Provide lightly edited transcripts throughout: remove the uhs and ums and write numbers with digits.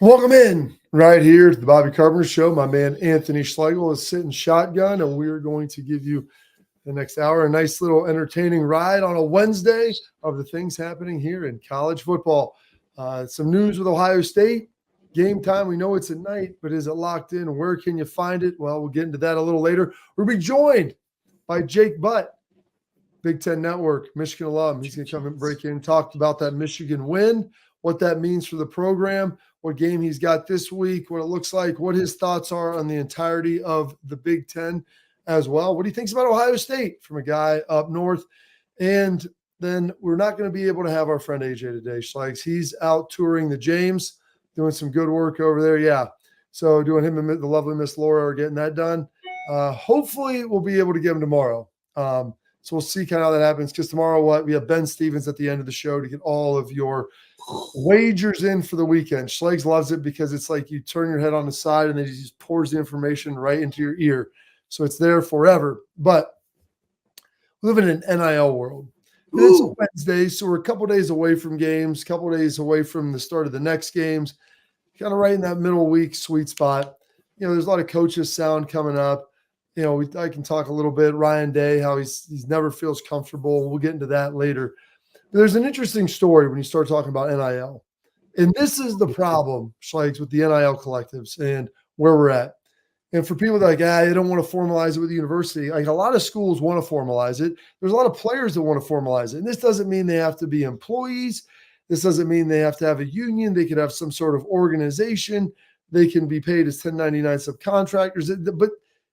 Welcome in right here to the Bobby Carpenter Show. My man Anthony Schlegel is sitting shotgun, and we are going to give you the next hour a nice little entertaining ride on a Wednesday of the things happening here in college football. Some news with Ohio State. Game time, we know it's at night, but is it locked in? Where can you find it? Well, we'll get into that a little later. We'll be joined by Jake Butt, Big Ten Network, Michigan alum. He's going to come and break in, talk about that Michigan win, what that means for the program, what game he's got this week, what it looks like, what his thoughts are on the entirety of the Big Ten as well, what he thinks about Ohio State from a guy up north. And then we're not going to be able to have our friend AJ today, Schlegs. He's out touring the James, doing some good work over there. Yeah. So doing him and the lovely Miss Laura are getting that done. Hopefully we'll be able to get him tomorrow. So we'll see kind of how that happens, because tomorrow we have Ben Stevens at the end of the show to get all of your wagers in for the weekend. Schlegs loves it because it's like you turn your head on the side and then he just pours the information right into your ear. So it's there forever. But we live in an NIL world. It's a Wednesday, so we're a couple days away from games, a couple days away from the start of the next games, kind of right in that middle week sweet spot. You know, there's a lot of coaches sound coming up. You know, I can talk a little bit. Ryan Day, how he's never feels comfortable. We'll get into that later. But there's an interesting story when you start talking about NIL. And this is the problem, Schlegs, with the NIL collectives and where we're at. And for people that are like, they don't want to formalize it with the university. Like, a lot of schools want to formalize it. There's a lot of players that want to formalize it. And this doesn't mean they have to be employees. This doesn't mean they have to have a union. They could have some sort of organization. They can be paid as 1099 subcontractors. But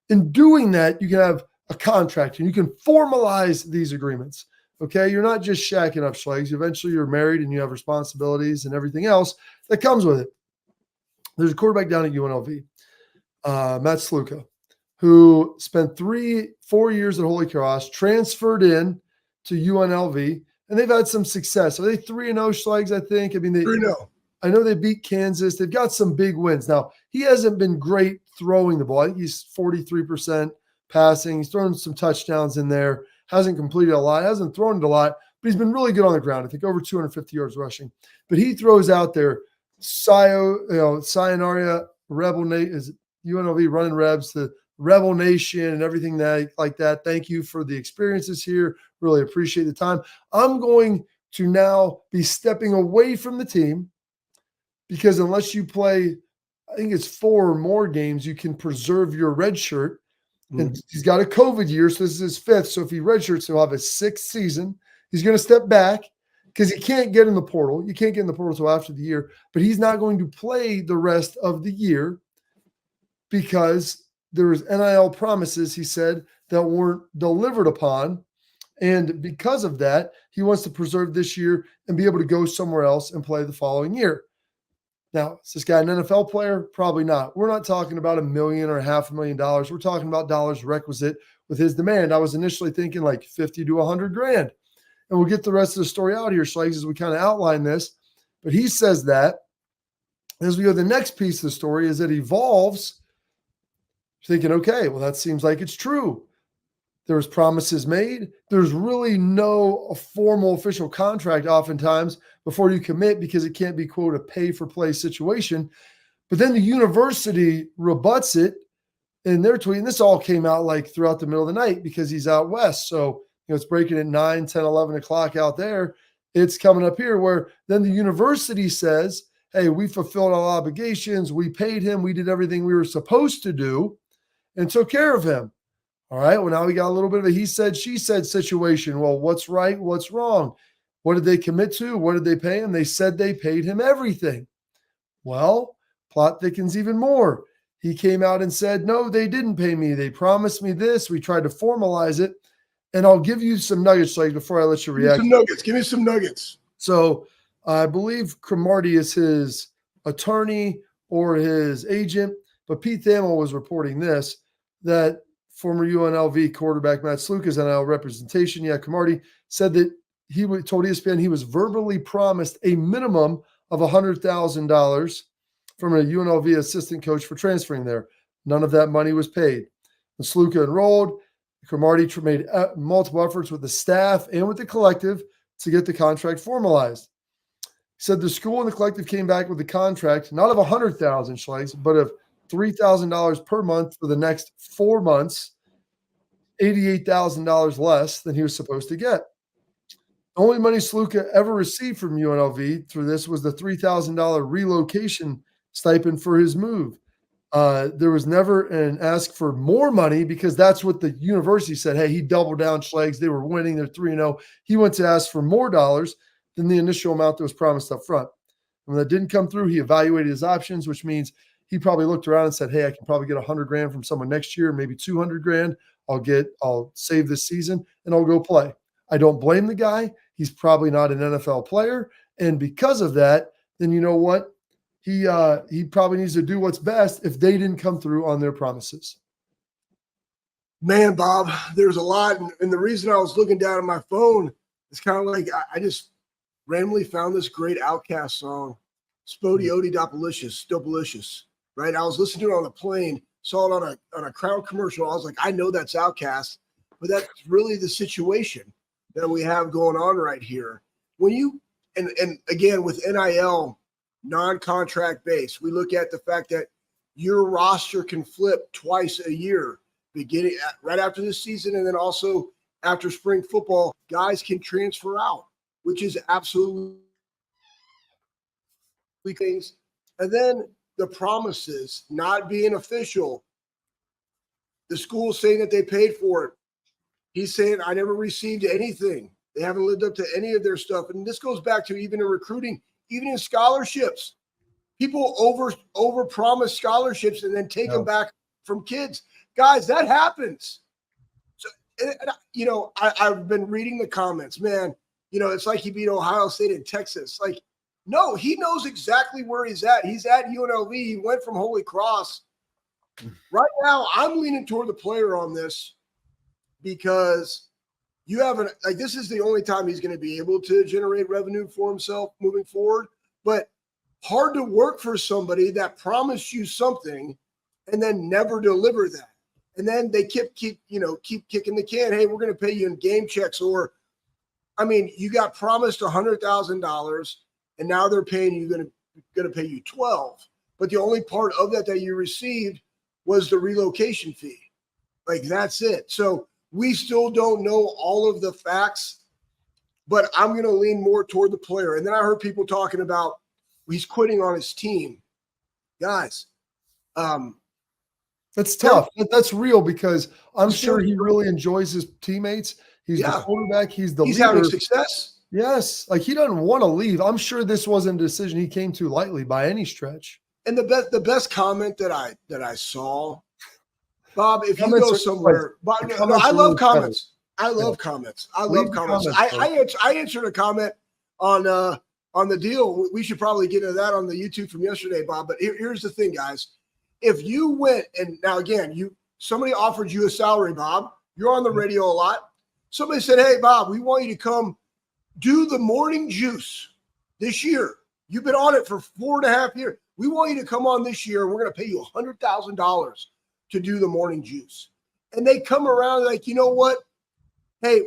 in doing that, you can have a contract and you can formalize these agreements. Okay, you're not just shacking up, Schlegs. Eventually you're married and you have responsibilities and everything else that comes with it. There's a quarterback down at UNLV, Matt Sluka, who spent 4 years at Holy Cross, transferred in to UNLV, and they've had some success. Are they 3-0, Schlegs, I think? I mean, 3-0. I know they beat Kansas. They've got some big wins. Now, he hasn't been great throwing the ball. I think he's 43% passing. He's thrown some touchdowns in there. Hasn't completed a lot. Hasn't thrown it a lot, but he's been really good on the ground. I think over 250 yards rushing. But he throws out there, Sayonara, Rebel Nation, is UNLV running Rebs, the Rebel Nation and everything like that. Thank you for the experiences here. Really appreciate the time. I'm going to now be stepping away from the team, because unless you play, I think it's 4 or more games, you can preserve your red shirt. And he's got a COVID year, so this is his 5th. So if he redshirts, he'll have a 6th season. He's going to step back because he can't get in the portal. You can't get in the portal until after the year. But he's not going to play the rest of the year because there was NIL promises, he said, that weren't delivered upon. And because of that, he wants to preserve this year and be able to go somewhere else and play the following year. Now, is this guy an NFL player? Probably not. We're not talking about $1 million or $500,000. We're talking about dollars requisite with his demand. I was initially thinking like 50 to 100 grand. And we'll get the rest of the story out here, Schlegs, as we kind of outline this. But he says that. As we go to the next piece of the story, as it evolves, thinking, okay, well, that seems like it's true. There was promises made. There's really no formal official contract oftentimes before you commit, because it can't be, quote, a pay-for-play situation. But then the university rebuts it in their tweet. And this all came out like throughout the middle of the night because he's out west. So, it's breaking at 9, 10, 11 o'clock out there. It's coming up here where then the university says, hey, we fulfilled all obligations. We paid him. We did everything we were supposed to do and took care of him. All right, well, now we got a little bit of a he said, she said situation. Well, what's right? What's wrong? What did they commit to? What did they pay him? They said they paid him everything. Well, plot thickens even more. He came out and said, no, they didn't pay me. They promised me this. We tried to formalize it. And I'll give you some nuggets, like, before I let you react. Give me some nuggets. So I believe Cromartie is his attorney or his agent, but Pete Thamel was reporting this, that former UNLV quarterback Matt Sluka's NIL representation, Cromartie, said that he told ESPN he was verbally promised a minimum of $100,000 from a UNLV assistant coach for transferring there. None of that money was paid. When Sluka enrolled, Cromartie made multiple efforts with the staff and with the collective to get the contract formalized. said the school and the collective came back with a contract, not of $100,000 Schlegs, but of $3,000 per month for the next 4 months, $88,000 less than he was supposed to get. The only money Sluka ever received from UNLV through this was the $3,000 relocation stipend for his move. There was never an ask for more money because that's what the university said. Hey, he doubled down Schlegs. They were winning. They're 3-0. He went to ask for more dollars than the initial amount that was promised up front. When that didn't come through, he evaluated his options, which means he probably looked around and said, hey, I can probably get $100,000 from someone next year, maybe $200,000. I'll save this season and I'll go play. I don't blame the guy. He's probably not an NFL player. And because of that, then you know what? He probably needs to do what's best if they didn't come through on their promises. Man, Bob, there's a lot. And the reason I was looking down at my phone is kind of like I just randomly found this great Outkast song, 𝗟𝗓𝗘 Dopalicious, right? I was listening to it on the plane, saw it on a Crown commercial. I was like, I know that's Outkast, but that's really the situation that we have going on right here. When you, and again, with NIL, non-contract base, we look at the fact that your roster can flip twice a year, beginning right after this season and then also after spring football. Guys can transfer out, which is absolutely things. And then the promises not being official. The school saying that they paid for it. He's saying, I never received anything. They haven't lived up to any of their stuff. And this goes back to even in recruiting, even in scholarships. People over promise scholarships and then take them back from kids. Guys, that happens. So, you know, I've been reading the comments, man. You know, it's like he beat Ohio State in Texas. Like, no, he knows exactly where he's at. He's at UNLV. He went from Holy Cross. Right now, I'm leaning toward the player on this because you haven't, like, this is the only time he's going to be able to generate revenue for himself moving forward. But hard to work for somebody that promised you something and then never deliver that. And then they keep kicking the can. Hey, we're going to pay you in game checks. Or, I mean, you got promised $100,000 and now they're paying you going to pay you 12. But the only part of that you received was the relocation fee. Like, that's it. So we still don't know all of the facts, but I'm going to lean more toward the player. And then I heard people talking about he's quitting on his team. Guys, that's tough. That's real because I'm sure he really enjoys his teammates. He's the quarterback. He's leader. Having success. Yes. Like, he doesn't want to leave. I'm sure this wasn't a decision he came to lightly by any stretch. And the best comment that I saw, Bob, if you go somewhere, Bob, no, I love comments. I love comments. I love comments. I answered a comment on the deal. We should probably get into that on the YouTube from yesterday, Bob. But here's the thing, guys. If you went, and now again, somebody offered you a salary, Bob. You're on the radio a lot. Somebody said, hey, Bob, we want you to come do the morning juice this year. You've been on it for 4.5 years. We want you to come on this year, and we're going to pay you $100,000 to do the morning juice. And they come around like, you know what? Hey,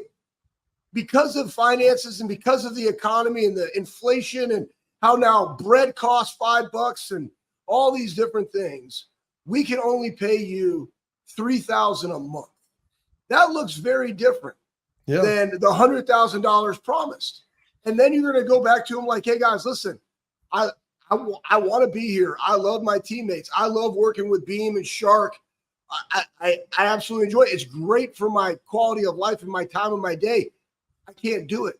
because of finances and because of the economy and the inflation and how now bread costs $5 and all these different things, we can only pay you $3,000 a month. That looks very different than the $100,000 promised. And then you're going to go back to them like, hey, guys, listen, I want to be here. I love my teammates. I love working with Beam and Shark. I absolutely enjoy it. It's great for my quality of life and my time and my day. I can't do it.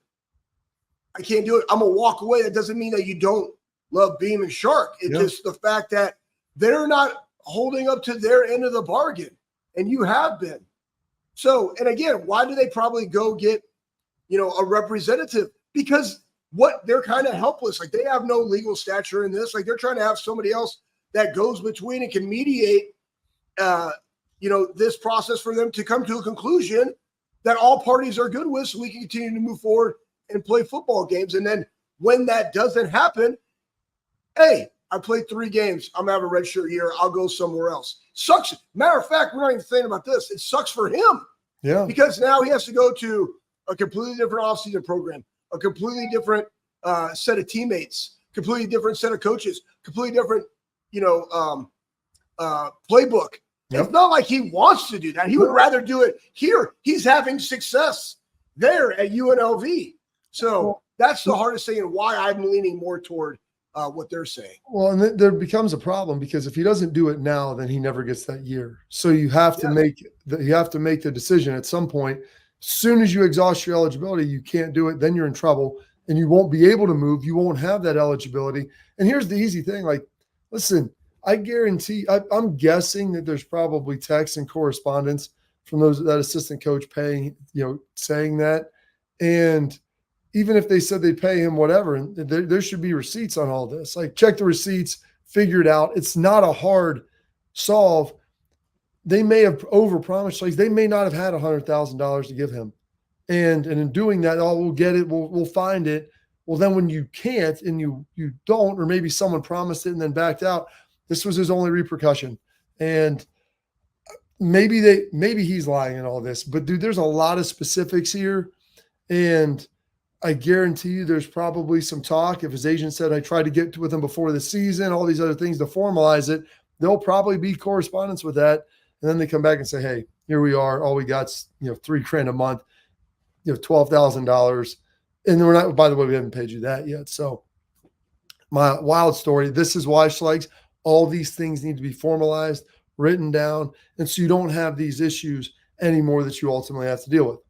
I'm going to walk away. That doesn't mean that you don't love Beam and Shark. It's just the fact that they're not holding up to their end of the bargain, and you have been. So, and again, why do they probably go get, a representative? Because they're kind of helpless. Like, they have no legal stature in this. Like, they're trying to have somebody else that goes between and can mediate, this process for them to come to a conclusion that all parties are good with, so we can continue to move forward and play football games. And then when that doesn't happen, hey, I played 3 games. I'm going to have a redshirt year. I'll go somewhere else. Sucks. Matter of fact, we're not even thinking about this. It sucks for him. Yeah. Because now he has to go to a completely different offseason program, a completely different set of teammates, completely different set of coaches, completely different, playbook. Yep. It's not like he wants to do that. He would rather do it here. He's having success there at UNLV. So that's the hardest thing and why I'm leaning more toward what they're saying. Well, and there becomes a problem because if he doesn't do it now, then he never gets that year. So you have to make the decision at some point. As soon as you exhaust your eligibility, you can't do it. Then you're in trouble and you won't be able to move. You won't have that eligibility. And here's the easy thing. Like, listen, I guarantee I'm guessing that there's probably text and correspondence from that assistant coach saying that. And even if they said they pay him whatever, and there should be receipts on all this. Like, check the receipts, figure it out. It's not a hard solve. They may have overpromised. Like, they may not have had $100,000 to give him. And in doing that, we'll get it. We'll find it. Well, then when you can't and you don't, or maybe someone promised it and then backed out, this was his only repercussion. And maybe he's lying in all this. But, dude, there's a lot of specifics here. And I guarantee you there's probably some talk. If his agent said, I tried to get with him before the season, all these other things to formalize it, there'll probably be correspondence with that. And then they come back and say, hey, here we are. All we got's, $3,000 a month, $12,000. And we're not, by the way, we haven't paid you that yet. So my wild story, this is why, Schlegs, all these things need to be formalized, written down. And so you don't have these issues anymore that you ultimately have to deal with.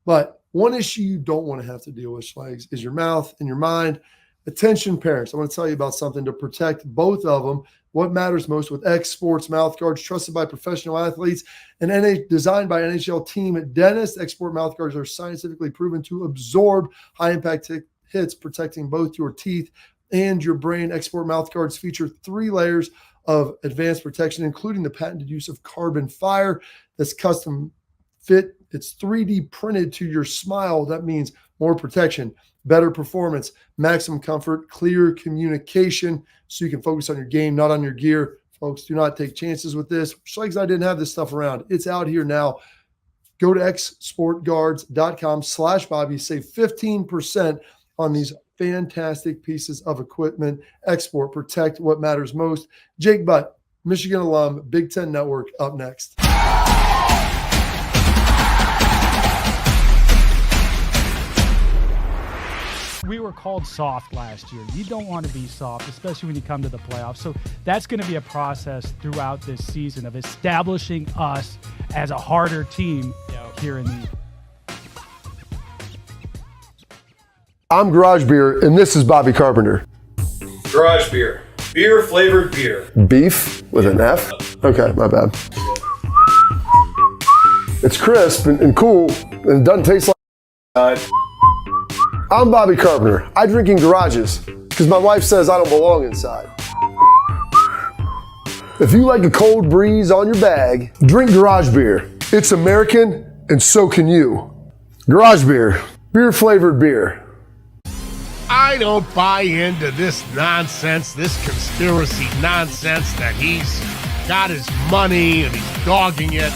But one issue you don't want to have to deal with, Schlegs, is your mouth and your mind. Attention, parents. I want to tell you about something to protect both of them. What matters most with X Sports mouth guards, trusted by professional athletes and designed by NHL team dentists. X Sport mouth guards are scientifically proven to absorb high-impact hits, protecting both your teeth and your brain. X Sport mouth guards feature 3 layers of advanced protection, including the patented use of carbon fiber that's custom fit. It's 3D printed to your smile. That means more protection, better performance, maximum comfort, clear communication, so you can focus on your game, not on your gear. Folks, do not take chances with this. Schlegs, I didn't have this stuff around. It's out here now. Go to xsportguards.com/Bobby. Save 15% on these fantastic pieces of equipment. Export, protect what matters most. Jake Butt, Michigan alum, Big Ten Network, up next. We were called soft last year. You don't want to be soft, especially when you come to the playoffs. So that's going to be a process throughout this season of establishing us as a harder team here in the. I'm Garage Beer, and this is Bobby Carpenter. Garage Beer. Beer-flavored beer. Beef with an F? Okay, my bad. It's crisp and cool, and it doesn't taste like... I'm Bobby Carpenter. I drink in garages because my wife says I don't belong inside. If you like a cold breeze on your bag, drink Garage Beer. It's American, and so can you. Garage Beer. Beer-flavored beer. I don't buy into this nonsense, this conspiracy nonsense that he's got his money and he's dogging it.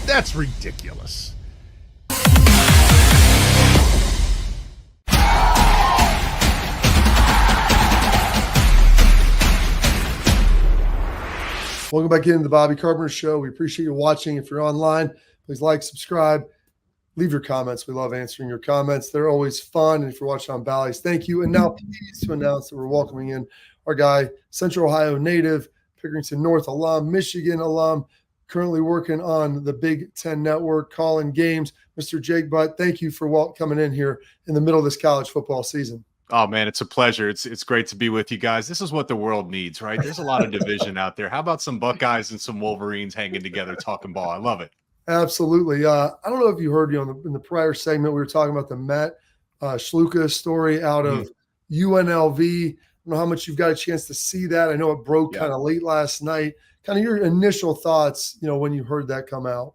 That's ridiculous. Welcome back into the Bobby Carpenter Show. We appreciate you watching. If you're online, please like, subscribe, leave your comments. We love answering your comments. They're always fun. And if you're watching on Bally's, thank you. And now pleased to announce that we're welcoming in our guy, Central Ohio native, Pickerington North alum, Michigan alum, currently working on the Big Ten Network, calling games. Mr. Jake Butt, thank you for coming in here in the middle of this college football season. Oh, man, it's a pleasure. It's great to be with you guys. This is what the world needs, right? There's a lot of division out there. How about some Buckeyes and some Wolverines hanging together talking ball? I love it. Absolutely. I don't know if you heard in the prior segment, we were talking about the Matt Schlegel story out of UNLV. I don't know how much you've got a chance to see that. I know it broke kind of late last night. Kind of your initial thoughts, when you heard that come out.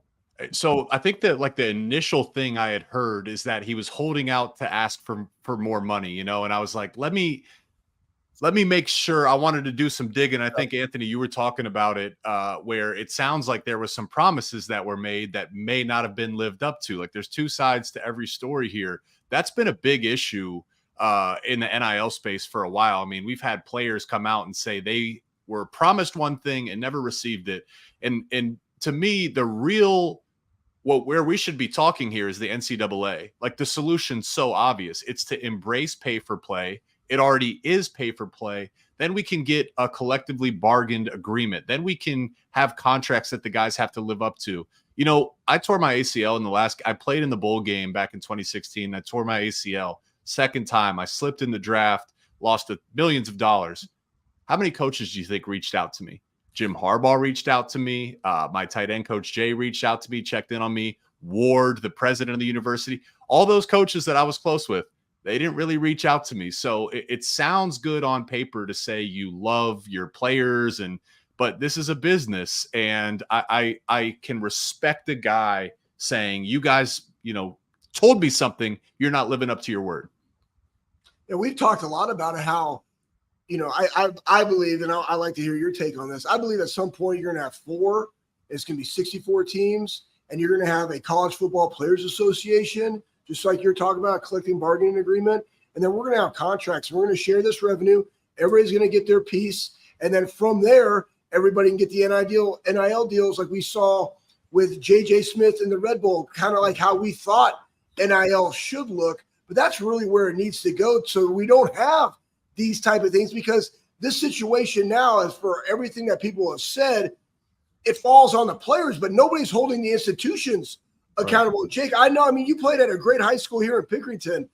So I think that the initial thing I had heard is that he was holding out to ask for more money, and I was like, let me make sure. I wanted to do some digging. I think, Anthony, you were talking about it where it sounds like there was some promises that were made that may not have been lived up to. Like, there's two sides to every story here. That's been a big issue in the NIL space for a while. I mean, we've had players come out and say they were promised one thing and never received it. And to me, the real where we should be talking here is the NCAA. Like, the solution's so obvious. It's to embrace pay for play. It already is pay for play. Then we can get a collectively bargained agreement. Then we can have contracts that the guys have to live up to. You know, I tore my ACL I played in the bowl game back in 2016. I tore my ACL. Second time, I slipped in the draft, lost millions of dollars. How many coaches do you think reached out to me? Jim Harbaugh reached out to me. My tight end coach, Jay, reached out to me, checked in on me. Ward, the president of the university, all those coaches that I was close with, they didn't really reach out to me. So it sounds good on paper to say you love your players, but this is a business. And I can respect a guy saying, you guys, told me something, you're not living up to your word. Yeah, we've talked a lot about how, I believe, and I like to hear your take on this. I believe at some point you're going to have 4. It's going to be 64 teams, and you're going to have a college football players association, just like you're talking about, a collective bargaining agreement. And then we're going to have contracts. We're going to share this revenue. Everybody's going to get their piece. And then from there, everybody can get the NIL deals like we saw with J.J. Smith and the Red Bull, kind of like how we thought NIL should look. But that's really where it needs to go, so we don't have these type of things, because this situation now is, for everything that people have said, it falls on the players, but nobody's holding the institutions accountable. Right. Jake, I know, you played at a great high school here in Pickerington.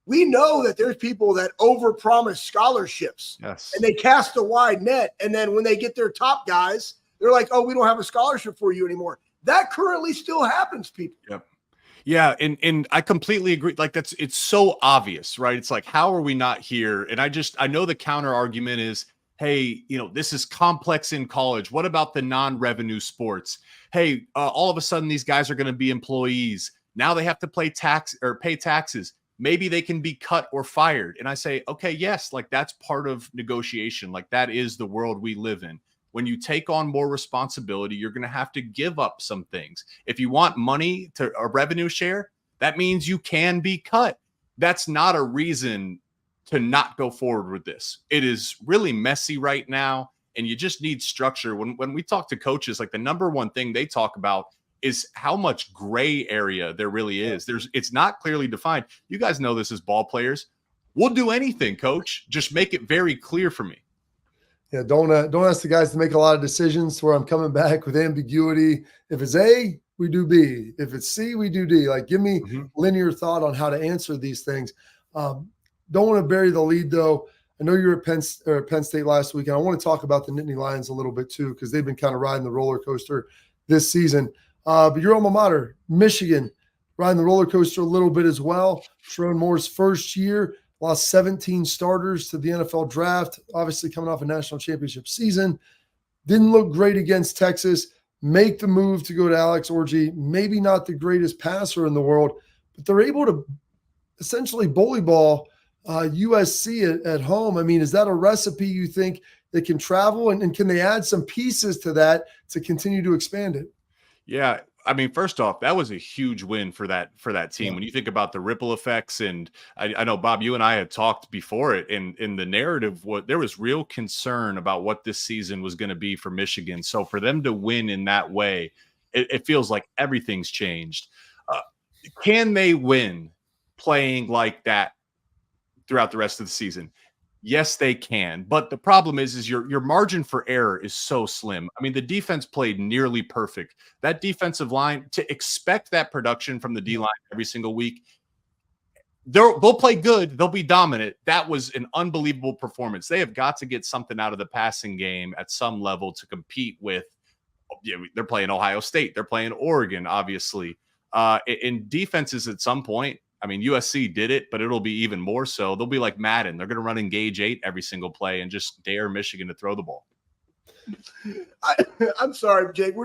We know that there's people that overpromise scholarships. Yes. And they cast a wide net. And then when they get their top guys, they're like, oh, we don't have a scholarship for you anymore. That currently still happens, people. Yep. Yeah, and I completely agree. Like, it's so obvious, right? It's like, how are we not here? And I know the counter argument is, hey, this is complex in college. What about the non-revenue sports? Hey, all of a sudden these guys are going to be employees. Now they have to pay taxes. Maybe they can be cut or fired. And I say, okay, yes, like, that's part of negotiation. Like, that is the world we live in. When you take on more responsibility, you're going to have to give up some things. If you want money to a revenue share, that means you can be cut. That's not a reason to not go forward with this. It is really messy right now, and you just need structure. When we talk to coaches, like, the number one thing they talk about is how much gray area there really is. It's not clearly defined. You guys know this as ball players. We'll do anything, coach. Just make it very clear for me. Yeah, don't ask the guys to make a lot of decisions where I'm coming back with ambiguity. If it's A, we do B. If it's C, we do D. Like, give me linear thought on how to answer these things. Don't want to bury the lead, though. I know you were at Penn State last week, and I want to talk about the Nittany Lions a little bit too, because they've been kind of riding the roller coaster this season. But your alma mater, Michigan, riding the roller coaster a little bit as well. Sherrone Moore's first year. Lost 17 starters to the NFL draft, obviously coming off a national championship season. Didn't look great against Texas. Make the move to go to Alex Orji. Maybe not the greatest passer in the world, but they're able to essentially bully ball USC at home. Is that a recipe you think that can travel? And can they add some pieces to that to continue to expand it? Yeah. First off, that was a huge win for that team. Yeah. When you think about the ripple effects, and I know, Bob, you and I had talked before it in the narrative, there was real concern about what this season was going to be for Michigan. So for them to win in that way, it feels like everything's changed. Can they win playing like that throughout the rest of the season? Yes, they can. But the problem is your margin for error is so slim. The defense played nearly perfect. That defensive line, to expect that production from the D-line every single week, they'll play good. They'll be dominant. That was an unbelievable performance. They have got to get something out of the passing game at some level to compete with. They're playing Ohio State. They're playing Oregon, obviously. In defenses at some point, USC did it, but it'll be even more so. They'll be like Madden. They're going to run Engage 8 every single play and just dare Michigan to throw the ball. I'm sorry, Jake.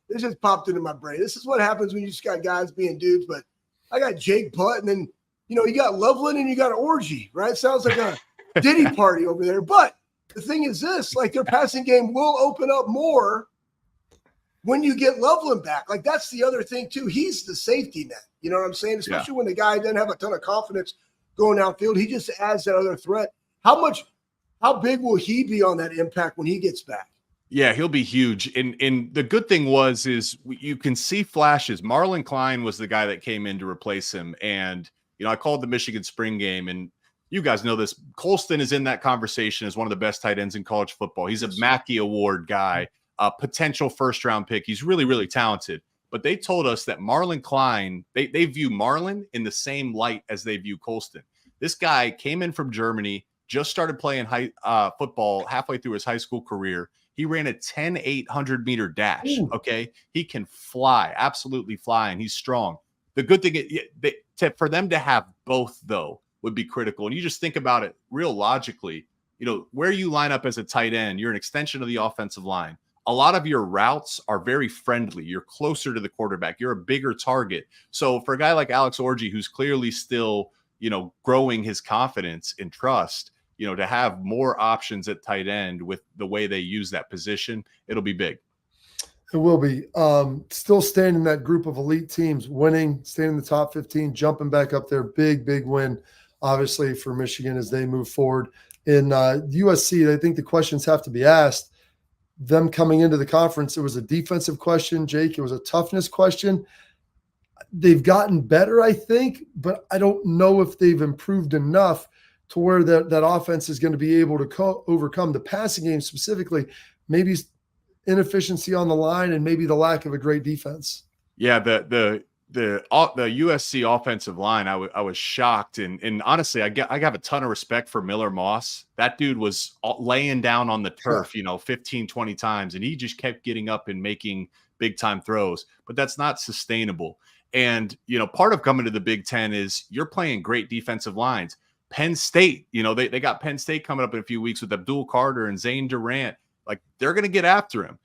This just popped into my brain. This is what happens when you just got guys being dudes. But I got Jake Butt, and then, you got Loveland and you got Orji, right? Sounds like a Diddy party over there. But the thing is this, like, their passing game will open up more when you get Loveland back. Like, that's the other thing, too. He's the safety net. You know what I'm saying? Especially when the guy doesn't have a ton of confidence going downfield. He just adds that other threat. How big will he be on that impact when he gets back? Yeah, he'll be huge. And the good thing is you can see flashes. Marlon Klein was the guy that came in to replace him. And, I called the Michigan spring game, and you guys know this. Colston is in that conversation as one of the best tight ends in college football. He's a Mackey Award guy, a potential first-round pick. He's really, really talented. But they told us that Marlon Klein, they view Marlon in the same light as they view Colston. This guy came in from Germany, just started playing football halfway through his high school career. He ran a 10,800-meter dash, okay? He can fly, absolutely fly, and he's strong. The good thing for them to have both, though, would be critical. And you just think about it real logically, where you line up as a tight end, you're an extension of the offensive line. A lot of your routes are very friendly. You're closer to the quarterback. You're a bigger target. So for a guy like 𝗟𝗓𝗓𝗓, who's clearly still, growing his confidence and trust, to have more options at tight end with the way they use that position, it'll be big. It will be. Still staying in that group of elite teams, winning, staying in the top 15, jumping back up there. Big, big win, obviously, for Michigan as they move forward. In USC, I think the questions have to be asked. Them coming into the conference, it was a defensive question, Jake. It was a toughness question. They've gotten better, I think, but I don't know if they've improved enough to where that offense is going to be able to overcome the passing game specifically, maybe inefficiency on the line and maybe the lack of a great defense. Yeah, the USC offensive line, I was shocked. And honestly, I have a ton of respect for Miller Moss. That dude was laying down on the turf, 15, 20 times, and he just kept getting up and making big time throws, but that's not sustainable. And, part of coming to the Big Ten is you're playing great defensive lines. Penn State, they got Penn State coming up in a few weeks with Abdul Carter and Zane Durant. Like, they're going to get after him.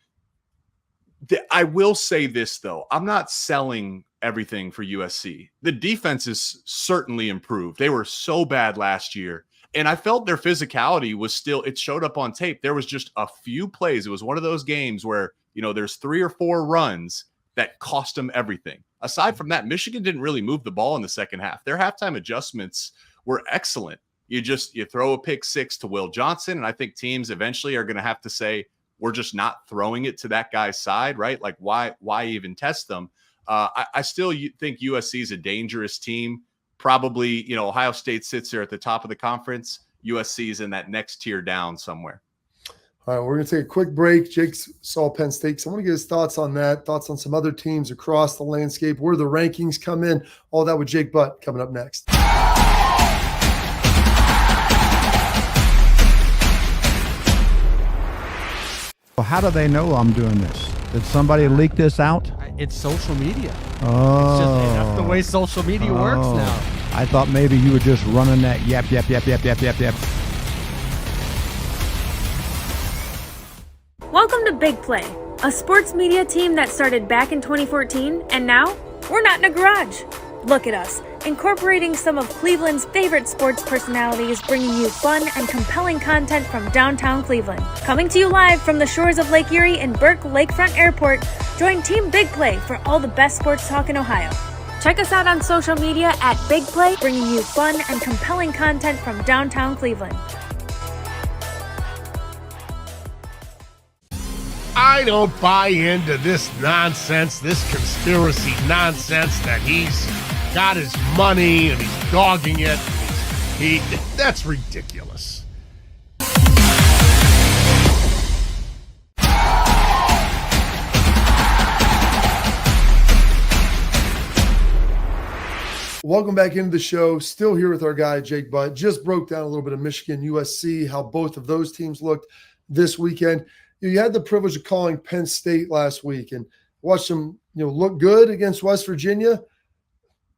I will say this, though. I'm not selling everything for USC. The defense is certainly improved. They were so bad last year. And I felt their physicality was still, it showed up on tape. There was just a few plays. It was one of those games where, there's 3 or 4 runs that cost them everything. Aside from that, Michigan didn't really move the ball in the second half. Their halftime adjustments were excellent. You throw a pick 6 to Will Johnson, and I think teams eventually are going to have to say, we're just not throwing it to that guy's side, right? Like, why even test them? I still think USC is a dangerous team. Probably, Ohio State sits there at the top of the conference. USC is in that next tier down somewhere. All right, we're going to take a quick break. Jake saw Penn State, so I want to get his thoughts on that, thoughts on some other teams across the landscape, where the rankings come in, all that with Jake Butt coming up next. Well, how do they know I'm doing this? Did somebody leak this out? It's social media. Oh. That's the way social media works now. I thought maybe you were just running that yap. Welcome to Big Play, a sports media team that started back in 2014, and now we're not in a garage. Look at us, incorporating some of Cleveland's favorite sports personalities, bringing you fun and compelling content from downtown Cleveland. Coming to you live from the shores of Lake Erie and Burke Lakefront Airport, join Team Big Play for all the best sports talk in Ohio. Check us out on social media at Big Play, bringing you fun and compelling content from downtown Cleveland. I don't buy into this nonsense, this conspiracy nonsense that he's got his money and he's dogging it. That's ridiculous. Welcome back into the show. Still here with our guy, Jake Butt. Just broke down a little bit of Michigan-USC, how both of those teams looked this weekend. You had the privilege of calling Penn State last week and watched them, look good against West Virginia.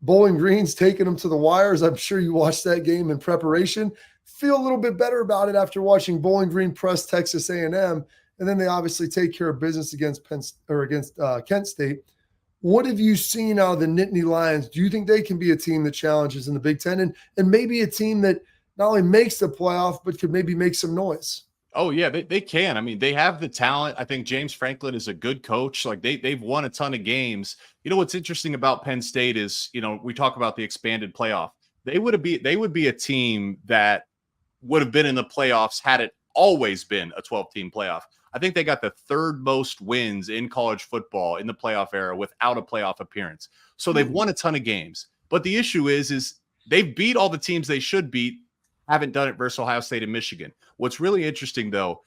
Bowling Green's taking them to the wires. I'm sure you watched that game in preparation. Feel a little bit better about it after watching Bowling Green press Texas A&M, and then they obviously take care of business against Kent State. What have you seen out of the Nittany Lions? Do you think they can be a team that challenges in the Big Ten and maybe a team that not only makes the playoff but could maybe make some noise? Oh, yeah, they can. I mean, they have the talent. I think James Franklin is a good coach. Like, they've won a ton of games. What's interesting about Penn State is, we talk about the expanded playoff. they would be a team that would have been in the playoffs had it always been a 12-team playoff. I think they got the third most wins in college football in the playoff era without a playoff appearance. So they've won a ton of games. But the issue is they've beat all the teams they should beat, haven't done it versus Ohio State and Michigan. What's really interesting, though,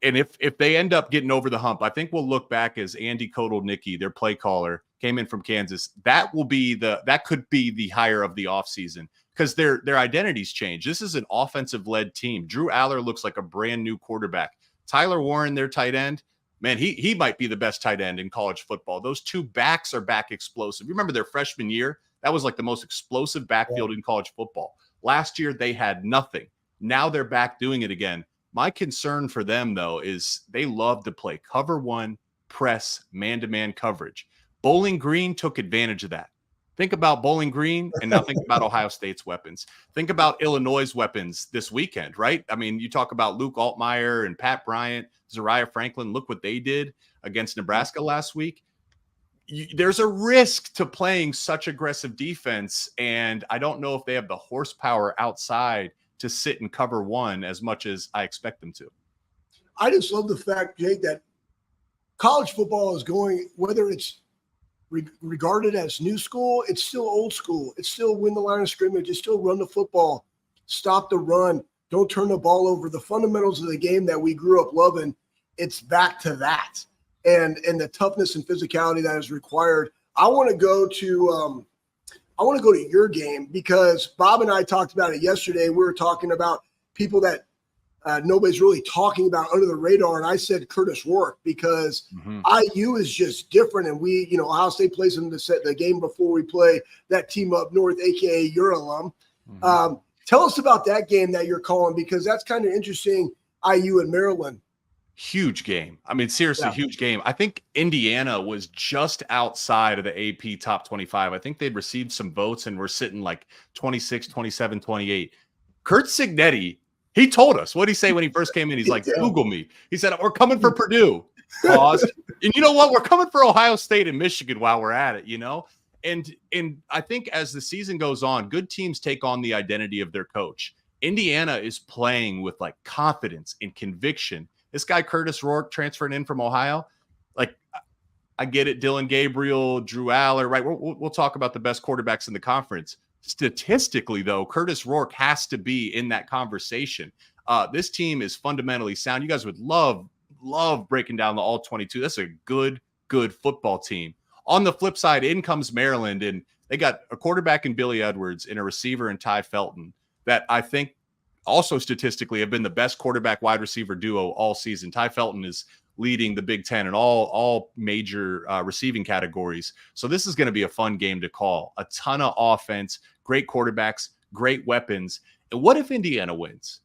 and if they end up getting over the hump, I think we'll look back as Andy Kotelnicki, their play caller, came in from Kansas. That could be the hire of the offseason because their identities change. This is an offensive-led team. Drew Aller looks like a brand new quarterback. Tyler Warren, their tight end, man, he might be the best tight end in college football. Those two backs are back explosive. You remember their freshman year? That was like the most explosive backfield in college football. Last year, they had nothing. Now they're back doing it again. My concern for them, though, is they love to play cover one, press, man-to-man coverage. Bowling Green took advantage of that. Think about Bowling Green, and now think about Ohio State's weapons. Think about Illinois' weapons this weekend, right? I mean, you talk about Luke Altmaier and Pat Bryant, Zariah Franklin. Look what they did against Nebraska last week. There's a risk to playing such aggressive defense, and I don't know if they have the horsepower outside to sit and cover one as much as I expect them to. I just love the fact, Jake, that college football is going, whether it's regarded as new school, it's still old school. It's still win the line of scrimmage. It's still run the football, stop the run, don't turn the ball over. The fundamentals of the game that we grew up loving, it's back to that. And the toughness and physicality that is required. I want to go to your game because Bob and I talked about it yesterday. We were talking about people that nobody's really talking about under the radar. And I said Curtis Rourke because IU is just different. And we, Ohio State plays them the game before we play that team up north, AKA your alum. Tell us about that game that you're calling because that's kind of interesting. IU and Maryland. Huge game. I mean, seriously, huge game. I think Indiana was just outside of the AP top 25. I think they'd received some votes and were sitting like 26, 27, 28. Kurt Cignetti, he told us, what did he say when he first came in? He's like, Google me. He said, we're coming for Purdue. Pause. And you know what? We're coming for Ohio State and Michigan while we're at it, And I think as the season goes on, good teams take on the identity of their coach. Indiana is playing with like confidence and conviction. This guy, Curtis Rourke, transferring in from Ohio, like I get it. Dylan Gabriel, Drew Aller, right? We'll talk about the best quarterbacks in the conference. Statistically, though, Curtis Rourke has to be in that conversation. This team is fundamentally sound. You guys would love breaking down the all 22. That's a good football team. On the flip side, in comes Maryland, and they got a quarterback in Billy Edwards and a receiver in Ty Felton that I think also statistically have been the best quarterback wide receiver duo all season. Ty Felton is leading the Big Ten in all major receiving categories. So this is going to be a fun game to call. A ton of offense, great quarterbacks, great weapons. And what if Indiana wins?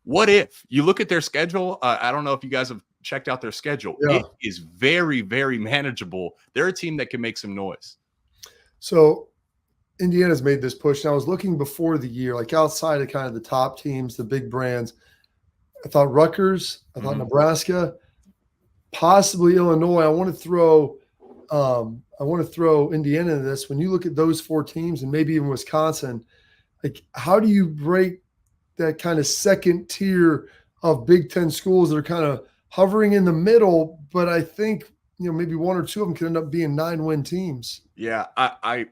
What if you look at their schedule? I don't know if you guys have checked out their schedule. It is very, very manageable. They're a team that can make some noise. So Indiana's made this push. And I was looking before the year, like outside of kind of the top teams, the big brands. I thought Rutgers, I thought Nebraska, possibly Illinois. I want to throw Indiana into this. When you look at those four teams and maybe even Wisconsin, like how do you break that kind of second tier of Big Ten schools that are kind of hovering in the middle? But I think maybe one or two of them could end up being 9-win teams. Yeah, I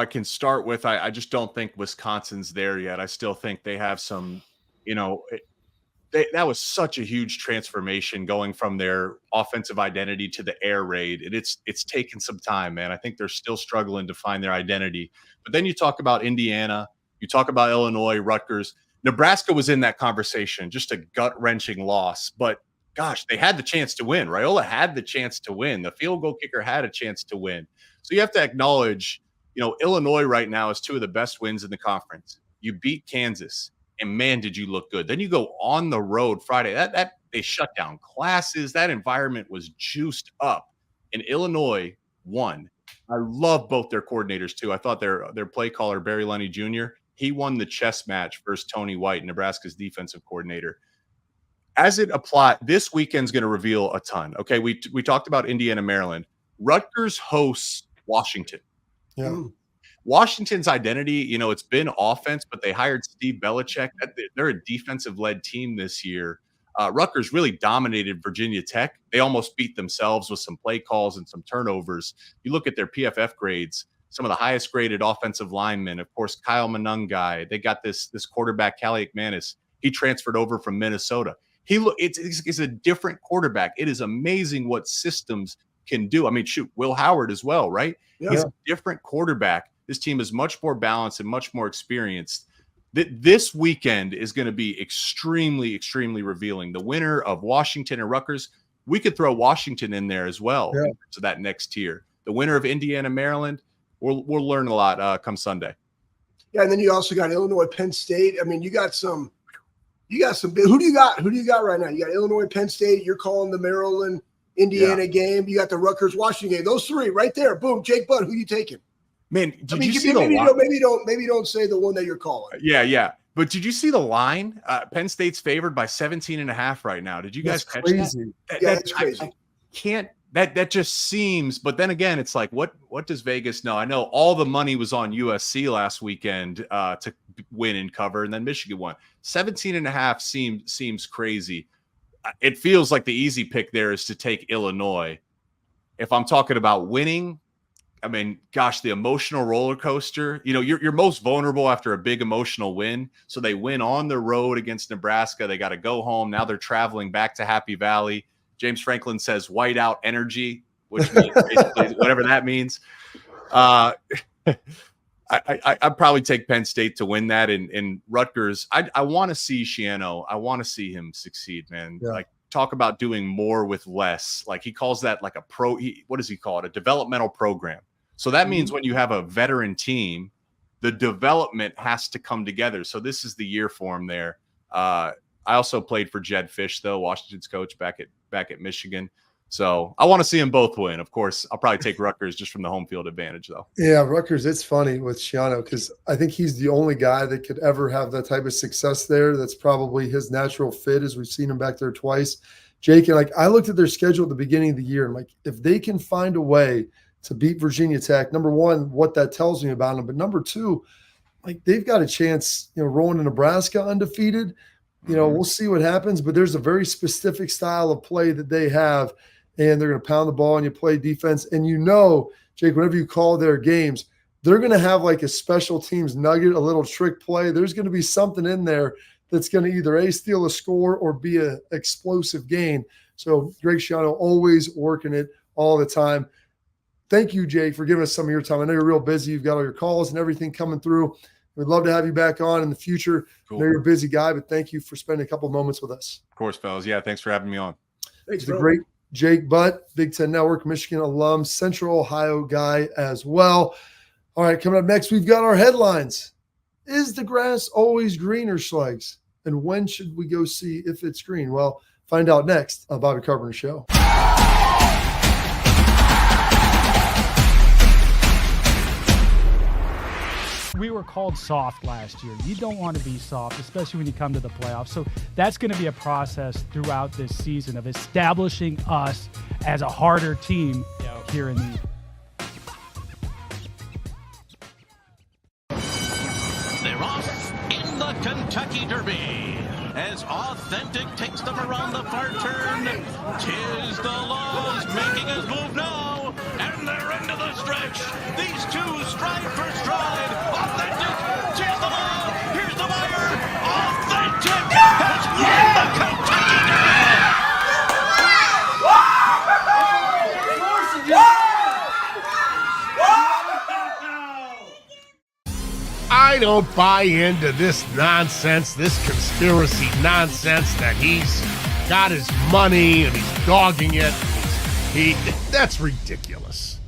can start with, I just don't think Wisconsin's there yet. I still think they have some, that was such a huge transformation going from their offensive identity to the air raid. And it's taken some time, man. I think they're still struggling to find their identity. But then you talk about Indiana, you talk about Illinois, Rutgers. Nebraska was in that conversation, just a gut-wrenching loss. But gosh, they had the chance to win. Raiola had the chance to win. The field goal kicker had a chance to win. So you have to acknowledge, Illinois right now is two of the best wins in the conference. You beat Kansas, and man, did you look good. Then you go on the road Friday. That they shut down classes. That environment was juiced up, and Illinois won. I love both their coordinators too. I thought their play caller Barry Lunny Jr. He won the chess match versus Tony White, Nebraska's defensive coordinator. As it applies, this weekend's going to reveal a ton. Okay, we talked about Indiana, Maryland. Rutgers hosts Washington. Yeah. Washington's identity, it's been offense, but they hired Steve Belichick. They're a defensive-led team this year. Rutgers really dominated Virginia Tech. They almost beat themselves with some play calls and some turnovers. You look at their PFF grades, some of the highest graded offensive linemen, of course, Kyle Monangai. They got this quarterback, Callie McManus. He transferred over from Minnesota. It's a different quarterback. It is amazing what systems can do. I mean, shoot, Will Howard as well, right? Yeah. He's a different quarterback. This team is much more balanced and much more experienced. This weekend is going to be extremely, extremely revealing. The winner of Washington and Rutgers, we could throw Washington in there as well to that next tier. The winner of Indiana, Maryland, we'll learn a lot come Sunday. Yeah, and then you also got Illinois, Penn State. I mean, you got some. Who do you got? Who do you got right now? You got Illinois, Penn State. You're calling the Maryland, Indiana game. You got the Rutgers, Washington game. Those three right there. Boom. Jake Butt. Who you taking? Man, you see maybe don't say the one that you're calling. Yeah. But did you see the line? Penn State's favored by 17.5 right now. Did you guys catch that? That's crazy. I can't. That just seems. But then again, it's like, what does Vegas know? I know all the money was on USC last weekend to win and cover, and then Michigan won. 17.5 seems crazy. It feels like the easy pick there is to take Illinois. If I'm talking about winning, I mean, gosh, the emotional roller coaster, you're most vulnerable after a big emotional win. So they win on the road against Nebraska. They got to go home. Now they're traveling back to Happy Valley. James Franklin says whiteout energy, which means basically whatever that means. I'd probably take Penn State to win that. And Rutgers, I want to see Shiano. I want to see him succeed, man. Yeah. Like, talk about doing more with less. Like, he calls that like what does he call it? A developmental program. So that means when you have a veteran team, the development has to come together. So this is the year for him there. I also played for Jed Fish, though, Washington's coach back at Michigan. So I want to see them both win. Of course, I'll probably take Rutgers just from the home field advantage, though. Yeah, Rutgers, it's funny with Shiano because I think he's the only guy that could ever have that type of success there. That's probably his natural fit, as we've seen him back there twice. Jake, and I looked at their schedule at the beginning of the year, and if they can find a way to beat Virginia Tech, number one, what that tells me about them, but number two, they've got a chance, rolling to Nebraska undefeated. We'll see what happens, but there's a very specific style of play that they have, and they're going to pound the ball and you play defense. And Jake, whenever you call their games, they're going to have like a special teams nugget, a little trick play. There's going to be something in there that's going to either steal a score or be an explosive gain. So Greg Schiano always working it all the time. Thank you, Jake, for giving us some of your time. I know you're real busy. You've got all your calls and everything coming through. We'd love to have you back on in the future. Cool. I know you're a busy guy, but thank you for spending a couple moments with us. Of course, fellas. Yeah, thanks for having me on. Thanks, the great Jake Butt, Big Ten Network, Michigan alum, Central Ohio guy as well. All right, coming up next, we've got our headlines. Is the grass always greener, Schlegs? And when should we go see if it's green? Well, find out next on Bobby Carpenter Show. We were called soft last year. You don't want to be soft, especially when you come to the playoffs. So that's going to be a process throughout this season of establishing us as a harder team here in the They're off in the Kentucky Derby as Authentic takes them around the far turn. Tis the Laws making his move now, and they're into the stretch. These two stride for stride. Authentic, tis the Law. Here's the wire. Authentic has won the Kentucky I don't buy into this nonsense, this conspiracy nonsense that he's got his money and he's dogging it. That's ridiculous.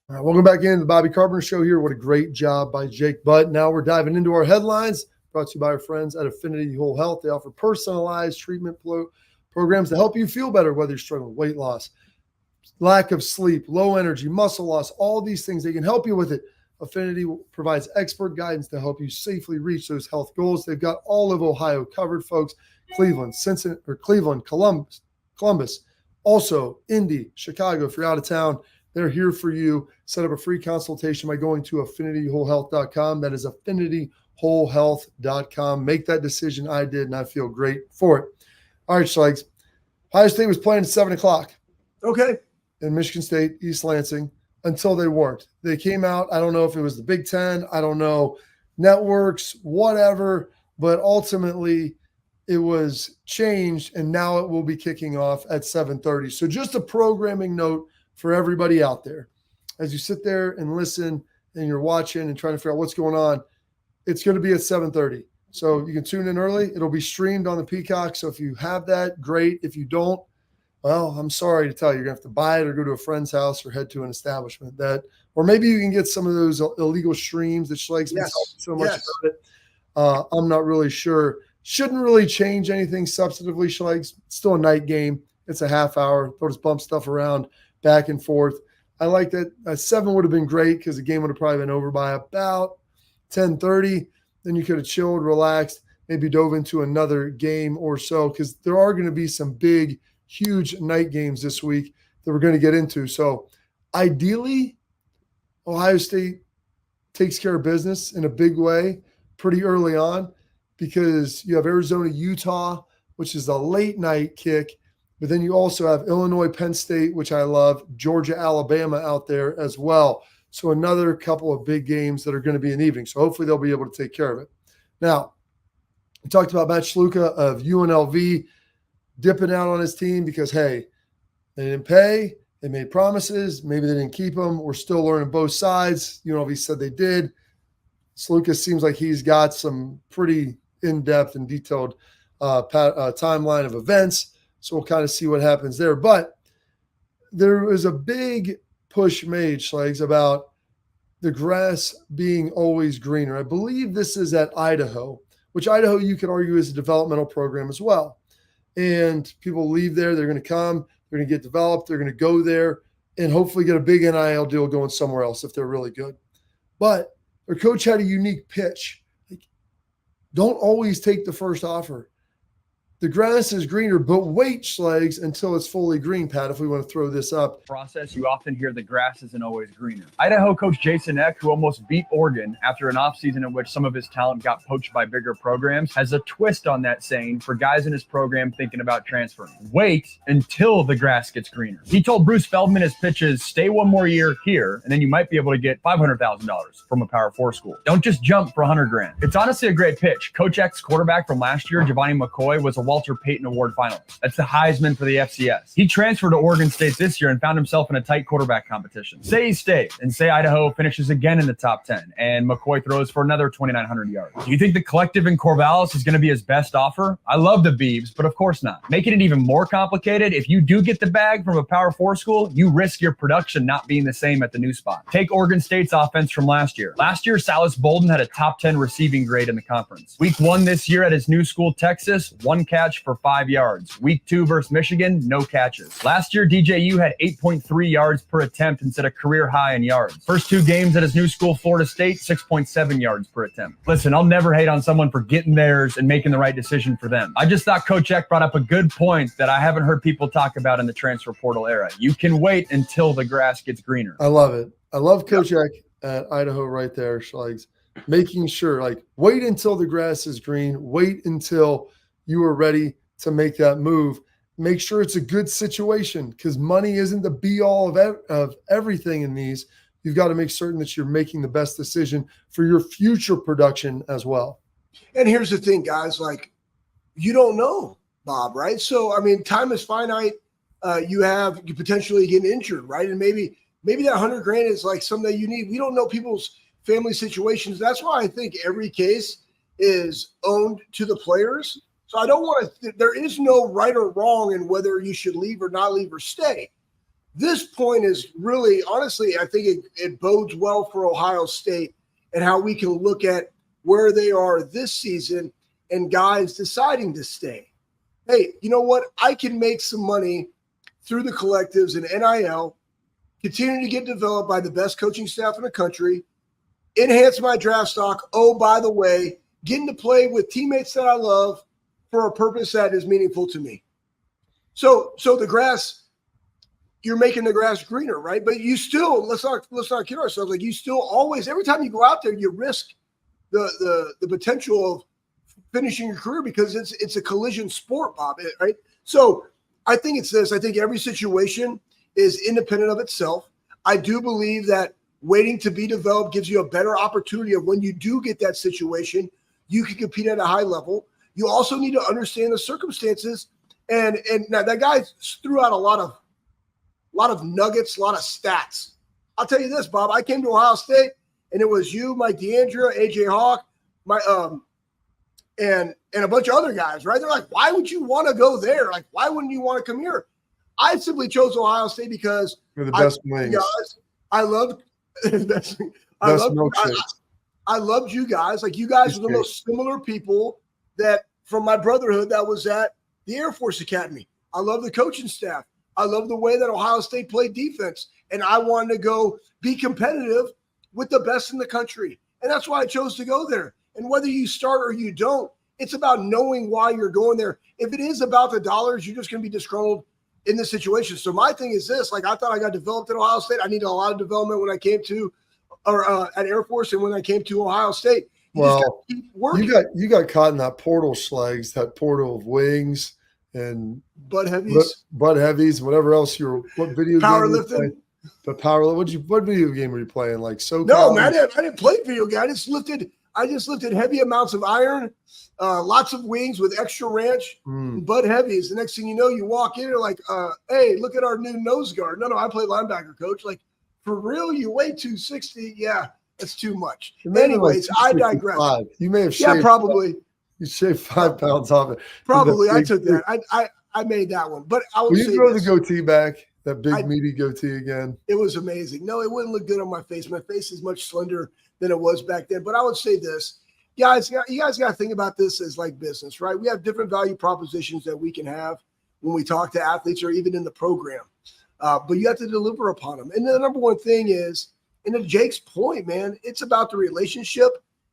All right, welcome back into the Bobby Carpenter Show here. What a great job by Jake Butt. Now we're diving into our headlines. Brought to you by our friends at Affinity Whole Health. They offer personalized treatment programs to help you feel better, whether you're struggling with weight loss, lack of sleep, low energy, muscle loss, all these things. They can help you with it. Affinity provides expert guidance to help you safely reach those health goals. They've got all of Ohio covered, folks. Cleveland, Cincinnati, or Cleveland, Columbus, also Indy, Chicago. If you're out of town, they're here for you. Set up a free consultation by going to affinityWholeHealth.com. That is affinityWholeHealth.com. Make that decision. I did, and I feel great for it. All right, Schlegs. Ohio State was playing at 7 o'clock. Okay. In Michigan State, East Lansing, until they weren't. They came out. I don't know if it was the Big Ten. I don't know. Networks, whatever. But ultimately, it was changed, and now it will be kicking off at 7:30. So just a programming note for everybody out there. As you sit there and listen and you're watching and trying to figure out what's going on, it's going to be at 7:30. So you can tune in early. It'll be streamed on the Peacock. So if you have that, great. If you don't, well, I'm sorry to tell you, you're going to have to buy it or go to a friend's house or head to an establishment or maybe you can get some of those illegal streams that Schleg's been talking so much about it. I'm not really sure. Shouldn't really change anything substantively, Schleg's. It's still a night game. It's a half hour. They'll just bump stuff around back and forth. I like that. 7 would have been great because the game would have probably been over by about 10:30. Then you could have chilled, relaxed, maybe dove into another game or so because there are going to be some big, huge night games this week that we're going to get into. So ideally, Ohio State takes care of business in a big way pretty early on because you have Arizona, Utah, which is a late night kick. But then you also have Illinois, Penn State, which I love, Georgia, Alabama out there as well. So another couple of big games that are going to be in the evening. So hopefully they'll be able to take care of it. Now, we talked about Matt Schlegel of UNLV dipping out on his team because, hey, they didn't pay. They made promises. Maybe they didn't keep them. We're still learning both sides. UNLV said they did. Schlegel seems like he's got some pretty in-depth and detailed timeline of events. So we'll kind of see what happens there. But there was a big push made, Schlegs, about the grass being always greener. I believe this is at Idaho, which Idaho you could argue is a developmental program as well. And people leave there. They're going to come. They're going to get developed. They're going to go there and hopefully get a big NIL deal going somewhere else if they're really good. But their coach had a unique pitch. Like, don't always take the first offer. The grass is greener, but wait, Schlegs, until it's fully green, Pat, if we want to throw this up. Process, you often hear the grass isn't always greener. Idaho coach Jason Eck, who almost beat Oregon after an offseason in which some of his talent got poached by bigger programs, has a twist on that saying for guys in his program thinking about transferring. Wait until the grass gets greener. He told Bruce Feldman his pitches, stay one more year here, and then you might be able to get $500,000 from a Power 4 school. Don't just jump for $100,000. It's honestly a great pitch. Coach Eck's quarterback from last year, Giovanni McCoy, was a Walter Payton Award finalist. That's the Heisman for the FCS. He transferred to Oregon State this year and found himself in a tight quarterback competition. Say he stays, and say Idaho finishes again in the top 10, and McCoy throws for another 2,900 yards. Do you think the collective in Corvallis is going to be his best offer? I love the Beavs, but of course not. Making it even more complicated, if you do get the bag from a Power 4 school, you risk your production not being the same at the new spot. Take Oregon State's offense from last year. Last year, Salas Bolden had a top 10 receiving grade in the conference. Week 1 this year at his new school, Texas, 1 catch for 5 yards. Week 2 versus Michigan, no catches. Last year, DJU had 8.3 yards per attempt and set a career high in yards. First 2 games at his new school, Florida State, 6.7 yards per attempt. Listen, I'll never hate on someone for getting theirs and making the right decision for them. I just thought Coach Eck brought up a good point that I haven't heard people talk about in the transfer portal era. You can wait until the grass gets greener. I love it. I love Coach Eck at Idaho right there, Schlegs. Making sure, like, wait until the grass is green. Wait until you are ready to make that move. Make sure it's a good situation because money isn't the be-all of everything in these. You've got to make certain that you're making the best decision for your future production as well. And here's the thing, guys, like, you don't know, Bob, right? So, I mean, time is finite. You potentially get injured, right? And maybe that $100,000 is like something that you need. We don't know people's family situations. That's why I think every case is owned to the players. So I don't want to, there is no right or wrong in whether you should leave or not leave or stay. This point is really, honestly, I think it bodes well for Ohio State and how we can look at where they are this season and guys deciding to stay. Hey, you know what? I can make some money through the collectives and NIL, continue to get developed by the best coaching staff in the country, enhance my draft stock. Oh, by the way, getting to play with teammates that I love for a purpose that is meaningful to me. So the grass, you're making the grass greener, right? But you still, let's not kid ourselves. Like, you still always, every time you go out there, you risk the potential of finishing your career because it's a collision sport, Bob, right? So I think it's this. I think every situation is independent of itself. I do believe that waiting to be developed gives you a better opportunity of when you do get that situation, you can compete at a high level. You also need to understand the circumstances. And now that guy threw out a lot of nuggets, a lot of stats. I'll tell you this, Bob. I came to Ohio State, and it was you, Mike D'Andrea, AJ Hawk, and a bunch of other guys, right? They're like, why would you want to go there? Like, why wouldn't you want to come here? I simply chose Ohio State because you're the best wings. I loved I loved you guys. Like, you guys are the most similar people that from my brotherhood that was at the Air Force Academy. I love the coaching staff. I love the way that Ohio State played defense. And I wanted to go be competitive with the best in the country. And that's why I chose to go there. And whether you start or you don't, it's about knowing why you're going there. If it is about the dollars, you're just going to be disgruntled in this situation. So my thing is this, like, I thought I got developed at Ohio State. I needed a lot of development when I came to at Air Force and when I came to Ohio State. Well, you got caught in that portal, Schlegs, that portal of wings and butt heavies, whatever else what video powerlifting. The powerlifting. What video game were you playing? Like No, man, I didn't play video game. I just lifted heavy amounts of iron, lots of wings with extra ranch, butt heavies. The next thing you know, you walk in and you're like, hey, look at our new nose guard. No, I play linebacker, coach. Like, for real, you weigh 260? Yeah, that's too much. Anyways, I digress. You may have shaved. Yeah, probably. You shaved 5 pounds off it. Probably. I took that. I made that one. But I will say you throw the goatee back, that big meaty goatee again? It was amazing. No, it wouldn't look good on my face. My face is much slender than it was back then. But I would say this. Guys, you guys got to think about this as like business, right? We have different value propositions that we can have when we talk to athletes or even in the program. But you have to deliver upon them. And the number one thing is, and to Jake's point, man, it's about the relationship.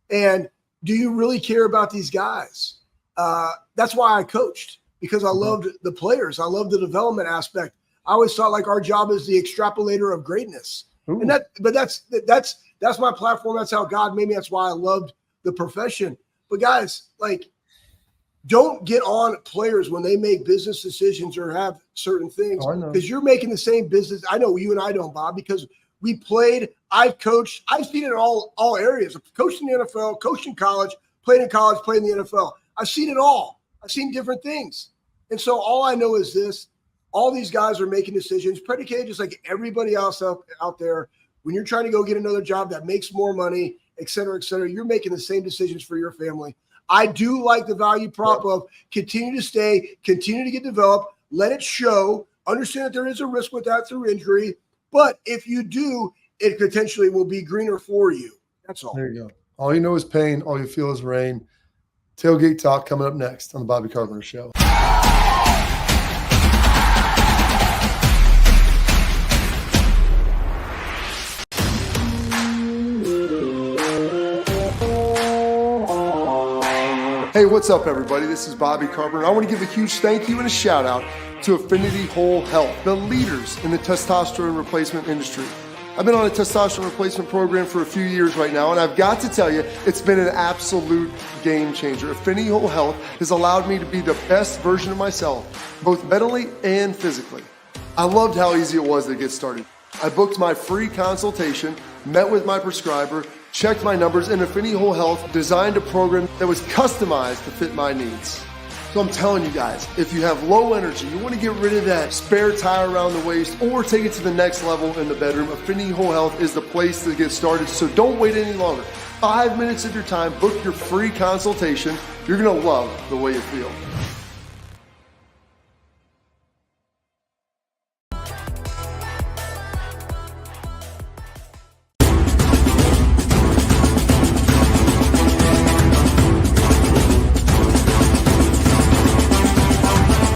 And do you really care about these guys? That's why I coached, because I loved the players. I loved the development aspect. I always thought like our job is the extrapolator of greatness. Ooh. And that's my platform. That's how God made me. That's why I loved the profession. But guys, like, don't get on players when they make business decisions or have certain things, because you're making the same business. I know you and I don't, Bob, because we played, I've coached, I've seen it in all areas. I've coached in the NFL, coached in college, played in the NFL. I've seen it all. I've seen different things. And so all I know is this, all these guys are making decisions predicated just like everybody else out there. When you're trying to go get another job that makes more money, et cetera, you're making the same decisions for your family. I do like the value prop of continue to stay, continue to get developed, let it show, understand that there is a risk with that through injury. But if you do, it potentially will be greener for you. That's all. There you go. All you know is pain. All you feel is rain. Tailgate talk coming up next on the Bobby Carpenter Show. Hey, what's up, everybody? This is Bobby Carpenter. I want to give a huge thank you and a shout out to Affinity Whole Health, the leaders in the testosterone replacement industry. I've been on a testosterone replacement program for a few years right now, and I've got to tell you, it's been an absolute game changer. Affinity Whole Health has allowed me to be the best version of myself, both mentally and physically. I loved how easy it was to get started. I booked my free consultation, met with my prescriber, checked my numbers, and Affinity Whole Health designed a program that was customized to fit my needs. So I'm telling you guys, if you have low energy, you want to get rid of that spare tire around the waist or take it to the next level in the bedroom, Affinity Whole Health is the place to get started. So don't wait any longer. 5 minutes of your time, book your free consultation. You're going to love the way you feel.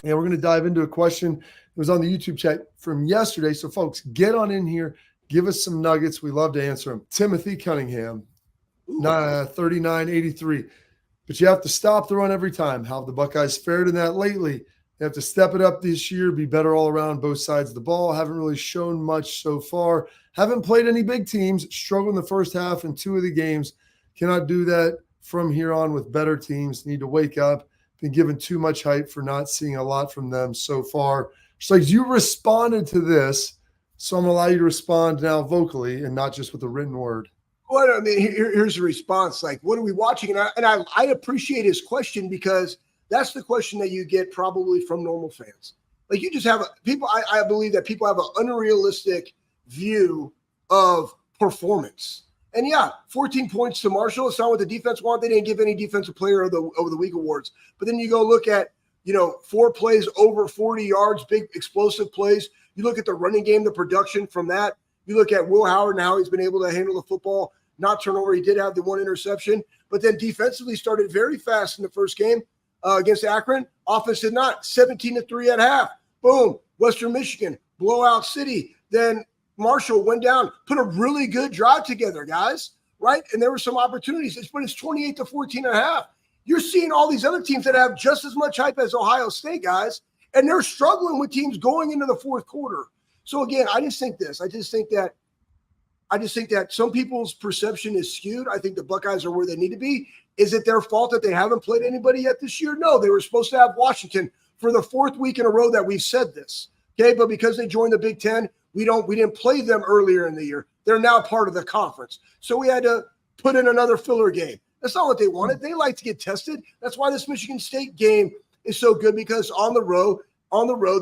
And we're going to dive into a question that was on the YouTube chat from yesterday. So, folks, get on in here. Give us some nuggets. We love to answer them. Timothy Cunningham 39-83. But you have to stop the run every time. How have the Buckeyes fared in that lately? They have to step it up this year, be better all around both sides of the ball. Haven't really shown much so far. Haven't played any big teams. Struggled in the first half in 2 of the games. Cannot do that from here on with better teams. Need to wake up. Been given too much hype for not seeing a lot from them so far. It's like you responded to this, so I'm going to allow you to respond now vocally and not just with a written word. Well, I mean, here's the response. Like, what are we watching? And I appreciate his question because that's the question that you get probably from normal fans. Like, you just have I believe that people have an unrealistic view of performance. And yeah, 14 points to Marshall. It's not what the defense wanted. They didn't give any defensive player of the week awards. But then you go look at, 4 plays over 40 yards, big explosive plays. You look at the running game, the production from that. You look at Will Howard and how he's been able to handle the football, not turnover. He did have the 1 interception, but then defensively started very fast in the first game against Akron. Offense did not. 17-3 at half. Boom. Western Michigan, blowout city. Then Marshall went down, put a really good drive together, guys, right? And there were some opportunities, but it's 28-14 at half. You're seeing all these other teams that have just as much hype as Ohio State, guys, and they're struggling with teams going into the fourth quarter. So again, I just think that some people's perception is skewed. I think the Buckeyes are where they need to be. Is it their fault that they haven't played anybody yet this year? No, they were supposed to have Washington for the 4th week in a row that we've said this. Okay, but because they joined the Big Ten, we didn't play them earlier in the year. They're now part of the conference. So we had to put in another filler game. That's not what they wanted. They like to get tested. That's why this Michigan State game is so good, because on the road,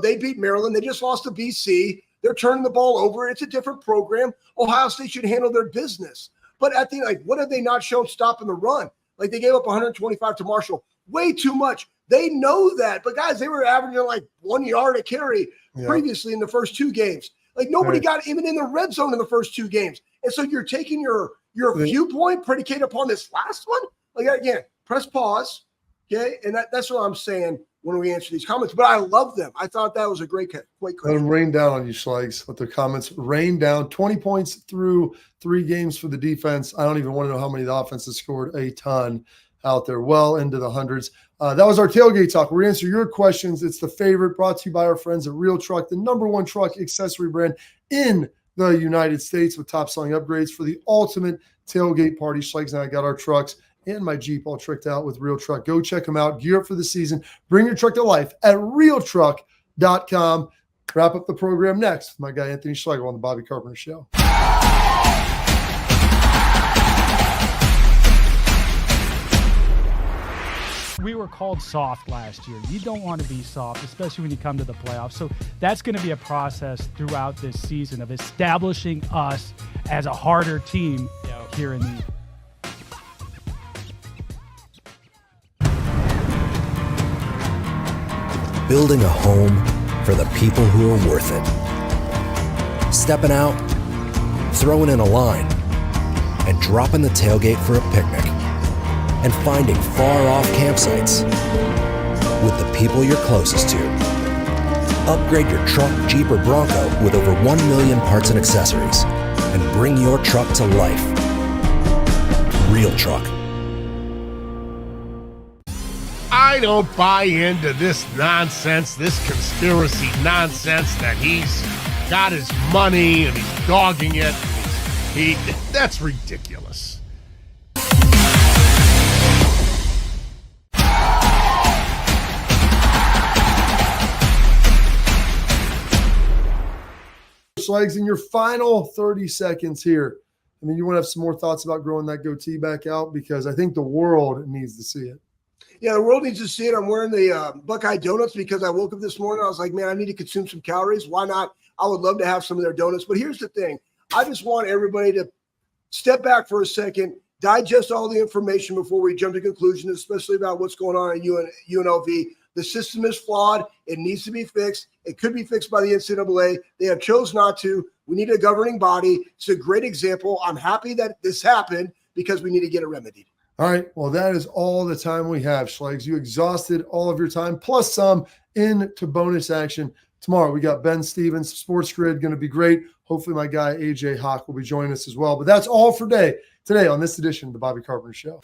they beat Maryland. They just lost to BC. They're turning the ball over. It's a different program. Ohio State should handle their business. But at the end, what have they not shown stopping the run? Like, they gave up 125 to Marshall. Way too much. They know that. But, guys, they were averaging like 1 yard a carry previously in the first 2 games. Like, nobody got even in the red zone in the first 2 games. And so you're taking your viewpoint predicated upon this last one? Like, again, press pause, okay? And that's what I'm saying when we answer these comments. But I love them. I thought that was a great question. Let them rain down on you, Schlegs, with their comments. Rain down. 20 points through 3 games for the defense. I don't even want to know how many the offense has scored. A ton out there, well into the hundreds. That was our tailgate talk. We're going to answer your questions. It's the favorite, brought to you by our friends at Real Truck, the #1 truck accessory brand in the United States, with top-selling upgrades for the ultimate tailgate party. Schlegs and I got our trucks and my Jeep all tricked out with Real Truck. Go check them out. Gear up for the season. Bring your truck to life at realtruck.com. Wrap up the program next with my guy Anthony Schlegel on the Bobby Carpenter Show. We were called soft last year. You don't want to be soft, especially when you come to the playoffs. So that's going to be a process throughout this season of establishing us as a harder team here in the Building a home for the people who are worth it. Stepping out, throwing in a line, and dropping the tailgate for a picnic. And finding far-off campsites with the people you're closest to. Upgrade your truck, Jeep, or Bronco with over 1 million parts and accessories, and bring your truck to life. Real Truck. I don't buy into this nonsense, this conspiracy nonsense that he's got his money and he's dogging it. That's ridiculous. Schlegs, in your final 30 seconds here, I mean, you want to have some more thoughts about growing that goatee back out, because I think the world needs to see it. Yeah, the world needs to see it. I'm wearing the Buckeye donuts because I woke up this morning. I was like, man, I need to consume some calories. Why not? I would love to have some of their donuts. But here's the thing. I just want everybody to step back for a second, digest all the information before we jump to conclusions, especially about what's going on at UNLV. The system is flawed. It needs to be fixed. It could be fixed by the NCAA. They have chose not to. We need a governing body. It's a great example. I'm happy that this happened because we need to get it remedied. All right. Well, that is all the time we have, Schlegs. You exhausted all of your time, plus some into bonus action. Tomorrow, we got Ben Stevens, Sports Grid, going to be great. Hopefully, my guy, AJ Hawk, will be joining us as well. But that's all for today on this edition of the Bobby Carpenter Show.